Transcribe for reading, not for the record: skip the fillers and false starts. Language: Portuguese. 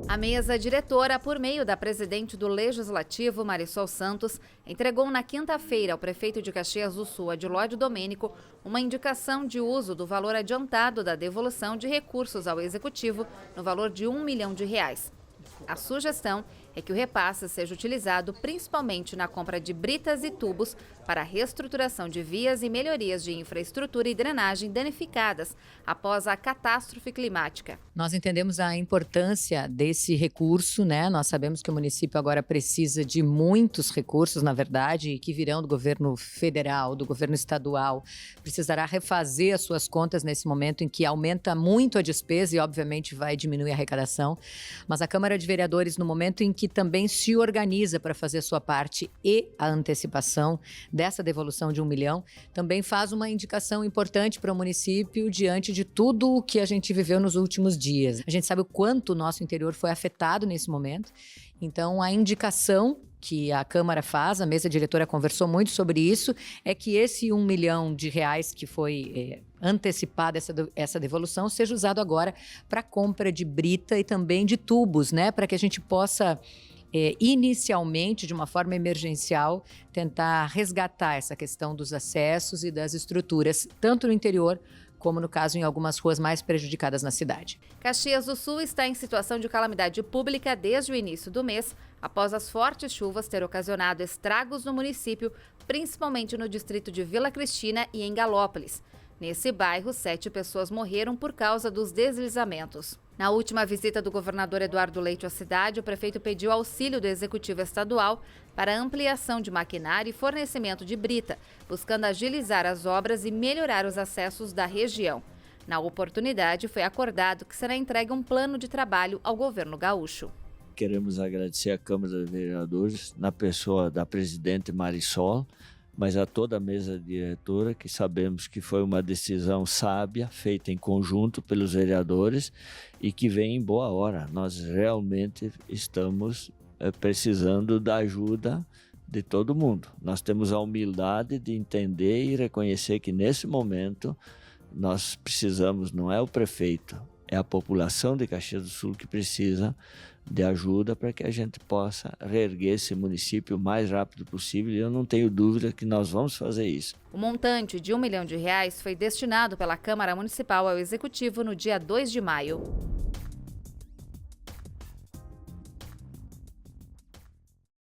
A mesa diretora, por meio da presidente do Legislativo, Marisol Santos, entregou na quinta-feira ao prefeito de Caxias do Sul, Adilódio Domênico, uma indicação de uso do valor adiantado da devolução de recursos ao Executivo no valor de R$ 1 milhão. A sugestão é que o repasse seja utilizado principalmente na compra de britas e tubos para a reestruturação de vias e melhorias de infraestrutura e drenagem danificadas após a catástrofe climática. Nós entendemos a importância desse recurso, né? Nós sabemos que o município agora precisa de muitos recursos, na verdade, e que virão do governo federal, do governo estadual. Precisará refazer as suas contas nesse momento em que aumenta muito a despesa e, obviamente, vai diminuir a arrecadação. Mas a Câmara de Vereadores, no momento em que também se organiza para fazer a sua parte e a antecipação dessa devolução de R$ 1 milhão, também faz uma indicação importante para o município diante de tudo o que a gente viveu nos últimos dias. A gente sabe o quanto o nosso interior foi afetado nesse momento, então a indicação que a Câmara faz, a mesa diretora conversou muito sobre isso, é que esse R$ 1 milhão que foi antecipada essa devolução seja usado agora para compra de brita e também de tubos, né, para que a gente possa inicialmente, de uma forma emergencial, tentar resgatar essa questão dos acessos e das estruturas, tanto no interior como no caso em algumas ruas mais prejudicadas na cidade. Caxias do Sul está em situação de calamidade pública desde o início do mês, após as fortes chuvas ter ocasionado estragos no município, principalmente no distrito de Vila Cristina e em Galópolis. Nesse bairro, 7 pessoas morreram por causa dos deslizamentos. Na última visita do governador Eduardo Leite à cidade, o prefeito pediu auxílio do Executivo Estadual para ampliação de maquinário e fornecimento de brita, buscando agilizar as obras e melhorar os acessos da região. Na oportunidade, foi acordado que será entregue um plano de trabalho ao governo gaúcho. Queremos agradecer à Câmara de Vereadores, na pessoa da presidente Marisol, mas a toda a mesa diretora, que sabemos que foi uma decisão sábia, feita em conjunto pelos vereadores e que vem em boa hora. Nós realmente estamos precisando da ajuda de todo mundo. Nós temos a humildade de entender e reconhecer que nesse momento nós precisamos, não é o prefeito, é a população de Caxias do Sul que precisa de ajuda para que a gente possa reerguer esse município o mais rápido possível, e eu não tenho dúvida que nós vamos fazer isso. O montante de R$ 1 milhão foi destinado pela Câmara Municipal ao Executivo no dia 2 de maio.